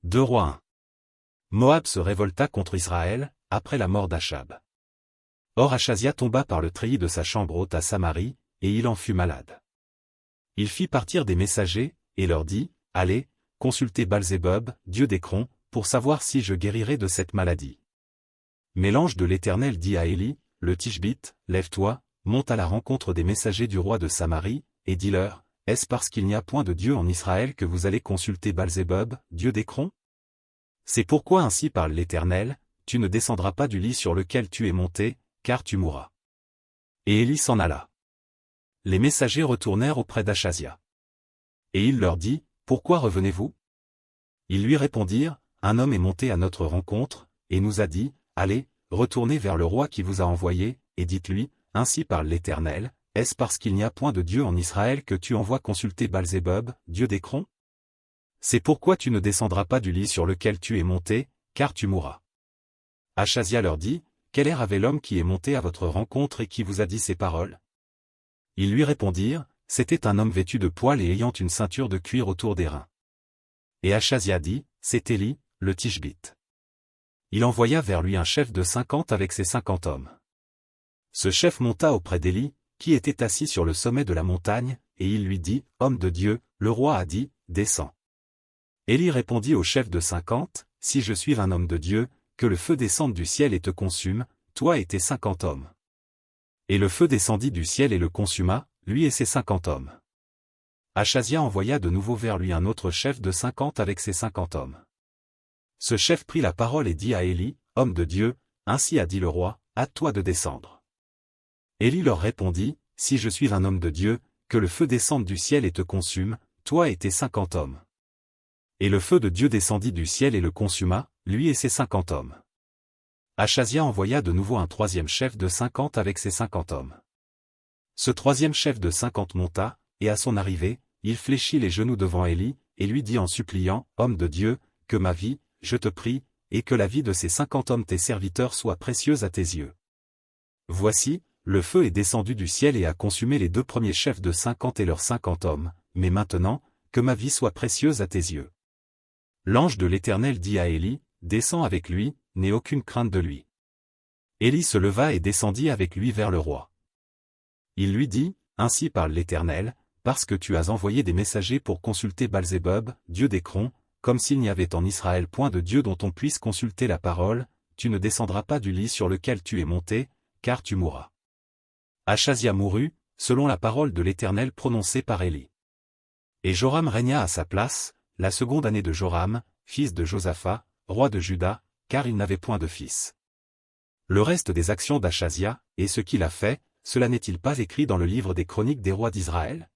2 Rois 1. Moab se révolta contre Israël, après la mort d'Achab. Or Achazia tomba par le treillis de sa chambre haute à Samarie, et il en fut malade. Il fit partir des messagers, et leur dit, « Allez, consultez Baal-zébub, dieu d'Écron, pour savoir si je guérirai de cette maladie. » Mais l'ange de l'Éternel dit à Élie, le Tishbite, « Lève-toi, monte à la rencontre des messagers du roi de Samarie, et dis-leur, est-ce parce qu'il n'y a point de Dieu en Israël que vous allez consulter Baal-zébub, dieu d'Écron? C'est pourquoi ainsi parle l'Éternel, tu ne descendras pas du lit sur lequel tu es monté, car tu mourras. » Et Élie s'en alla. Les messagers retournèrent auprès d'Achazia. Et il leur dit, « Pourquoi revenez-vous » Ils lui répondirent, « Un homme est monté à notre rencontre, et nous a dit, allez, retournez vers le roi qui vous a envoyé, et dites-lui, ainsi parle l'Éternel, est-ce parce qu'il n'y a point de Dieu en Israël que tu envoies consulter Baal-zébub, dieu d'Écron? C'est pourquoi tu ne descendras pas du lit sur lequel tu es monté, car tu mourras. » Achazia leur dit, « Quel air avait l'homme qui est monté à votre rencontre et qui vous a dit ces paroles » Ils lui répondirent, « C'était un homme vêtu de poils et ayant une ceinture de cuir autour des reins. » Et Achazia dit, « C'est Élie, le Tishbite. » Il envoya vers lui un chef de 50 avec ses 50 hommes. Ce chef monta auprès d'Élie, qui était assis sur le sommet de la montagne, et il lui dit, « Homme de Dieu, le roi a dit, descends. » Élie répondit au chef de 50, « Si je suis un homme de Dieu, que le feu descende du ciel et te consume, toi et tes 50 hommes. » Et le feu descendit du ciel et le consuma, lui et ses 50 hommes. Achazia envoya de nouveau vers lui un autre chef de 50 avec ses 50 hommes. Ce chef prit la parole et dit à Élie, « Homme de Dieu, ainsi a dit le roi, hâte-toi de descendre. » Élie leur répondit, « Si je suis un homme de Dieu, que le feu descende du ciel et te consume, toi et tes 50 hommes. » Et le feu de Dieu descendit du ciel et le consuma, lui et ses 50 hommes. Achazia envoya de nouveau un troisième chef de 50 avec ses 50 hommes. Ce troisième chef de 50 monta, et à son arrivée, il fléchit les genoux devant Élie, et lui dit en suppliant, « Homme de Dieu, que ma vie, je te prie, et que la vie de ces 50 hommes tes serviteurs soit précieuse à tes yeux. Voici, le feu est descendu du ciel et a consumé les 2 premiers chefs de 50 et leurs 50 hommes, mais maintenant, que ma vie soit précieuse à tes yeux. » L'ange de l'Éternel dit à Élie, « Descends avec lui, n'aie aucune crainte de lui. » Élie se leva et descendit avec lui vers le roi. Il lui dit, « Ainsi parle l'Éternel, parce que tu as envoyé des messagers pour consulter Baal-zébub, dieu d'Écron, comme s'il n'y avait en Israël point de Dieu dont on puisse consulter la parole, tu ne descendras pas du lit sur lequel tu es monté, car tu mourras. » Achazia mourut, selon la parole de l'Éternel prononcée par Élie. Et Joram régna à sa place, la seconde année de Joram, fils de Josaphat, roi de Juda, car il n'avait point de fils. Le reste des actions d'Achazia, et ce qu'il a fait, cela n'est-il pas écrit dans le livre des chroniques des rois d'Israël?